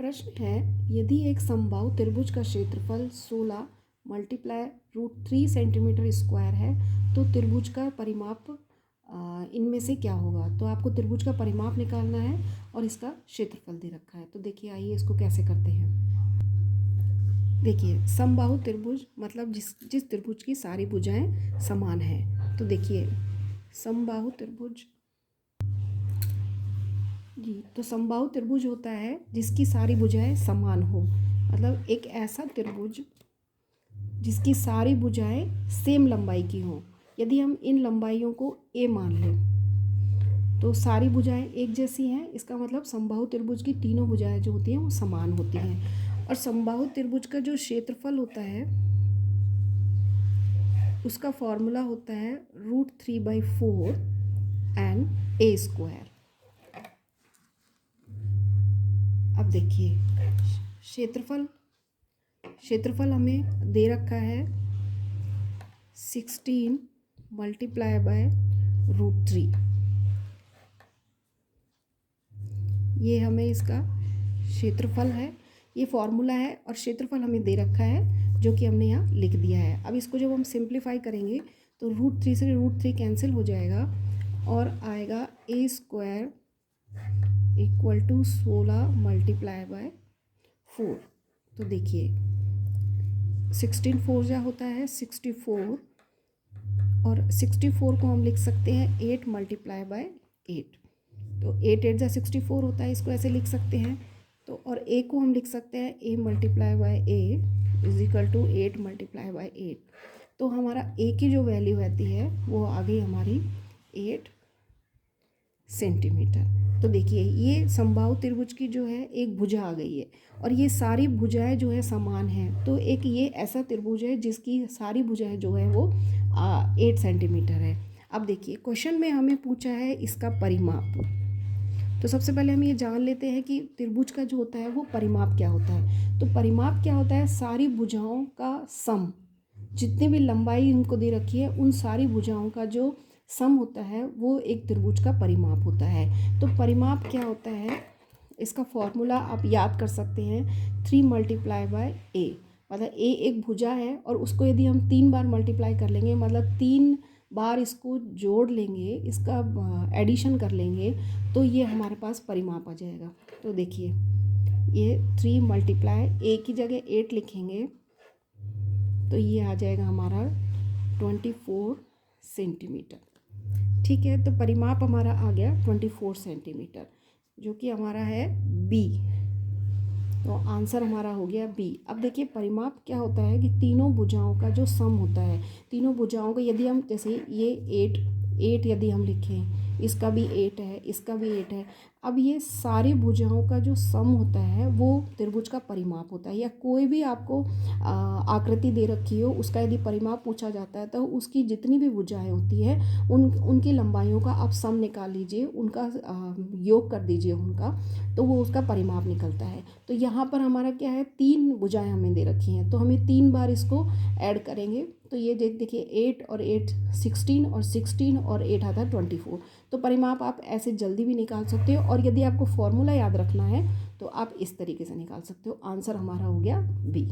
प्रश्न है, यदि एक समबाहु त्रिभुज का क्षेत्रफल 16 मल्टीप्लाई √3 सेंटीमीटर स्क्वायर है तो त्रिभुज का परिमाप इनमें से क्या होगा। तो आपको त्रिभुज का परिमाप निकालना है और इसका क्षेत्रफल दे रखा है। तो देखिए, आइए इसको कैसे करते हैं। देखिए, समबाहु त्रिभुज मतलब जिस त्रिभुज की सारी भुजाएं समान हैं। तो देखिए, समबाहु त्रिभुज जी, तो समबाहु त्रिभुज होता है जिसकी सारी भुजाएं समान हो। मतलब एक ऐसा त्रिभुज जिसकी सारी भुजाएं सेम लंबाई की हों। यदि हम इन लंबाइयों को a मान लें तो सारी भुजाएं एक जैसी हैं, इसका मतलब समबाहु त्रिभुज की तीनों भुजाएं जो होती हैं वो समान होती हैं। और समबाहु त्रिभुज का जो क्षेत्रफल होता है उसका फॉर्मूला होता है √3/4 एंड a²। अब देखिए, क्षेत्रफल हमें दे रखा है 16 मल्टीप्लाई बाय √3। ये हमें इसका क्षेत्रफल है, ये फॉर्मूला है और क्षेत्रफल हमें दे रखा है जो कि हमने यहाँ लिख दिया है। अब इसको जब हम सिंप्लीफाई करेंगे तो √3 से √3 कैंसिल हो जाएगा और आएगा a² = 16 मल्टीप्लाई बाय 4। तो देखिए, 16 4 जा होता है 64 और 64 को हम लिख सकते हैं 8 मल्टीप्लाई बाय 8। तो 8 8 जा 64 होता है, इसको ऐसे लिख सकते हैं। तो और a को हम लिख सकते हैं a multiply by a = 8 multiply by 8। तो हमारा a की जो वैल्यू रहती है वो आ गई हमारी 8 सेंटीमीटर। तो देखिए, ये समबाहु त्रिभुज की जो है एक भुजा आ गई है और ये सारी भुजाएं जो है समान हैं। तो एक ये ऐसा त्रिभुज है जिसकी सारी भुजाएं जो है वो 8 सेंटीमीटर है। अब देखिए, क्वेश्चन में हमें पूछा है इसका परिमाप। तो सबसे पहले हम ये जान लेते हैं कि त्रिभुज का जो होता है वो परिमाप क्या होता है। तो परिमाप क्या होता है, सारी भुजाओं का सम, जितनी भी लंबाई इनको दे रखी है उन सारी भुजाओं का जो सम होता है वो एक त्रिभुज का परिमाप होता है। तो परिमाप क्या होता है, इसका फॉर्मूला आप याद कर सकते हैं 3 मल्टीप्लाई बाय a। मतलब a एक भुजा है और उसको यदि हम 3 बार मल्टीप्लाई कर लेंगे, मतलब 3 बार इसको जोड़ लेंगे, इसका एडिशन कर लेंगे तो ये हमारे पास परिमाप आ जाएगा। तो देखिए, ये 3 मल्टीप्लाई a की जगह 8 लिखेंगे तो ये आ जाएगा हमारा 24 सेंटीमीटर। ठीक है, तो परिमाप हमारा आ गया 24 सेंटीमीटर जो कि हमारा है B। तो आंसर हमारा हो गया B। अब देखिए, परिमाप क्या होता है कि तीनों भुजाओं का जो सम होता है, तीनों भुजाओं का यदि हम, जैसे ये 8 यदि हम लिखें, इसका भी 8 है, इसका भी 8 है। अब ये सारी भुजाओं का जो सम होता है वो त्रिभुज का परिमाप होता है। या कोई भी आपको आकृति दे रखी हो, उसका यदि परिमाप पूछा जाता है तो उसकी जितनी भी भुजाएं होती है उनकी लंबाइयों का आप सम निकाल लीजिए, उनका योग कर दीजिए उनका, तो वो उसका परिमाप निकलता है। तो यहाँ पर हमारा क्या है, 3 भुजाएं हमें दे रखी हैं तो हमें 3 बार इसको ऐड करेंगे। तो ये देखिए, 8 और 8 16 और 16 और 8 आता है 24। तो परिमाप आप ऐसे जल्दी भी निकाल सकते हो और यदि आपको फॉर्मूला याद रखना है तो आप इस तरीके से निकाल सकते हो। आंसर हमारा हो गया B।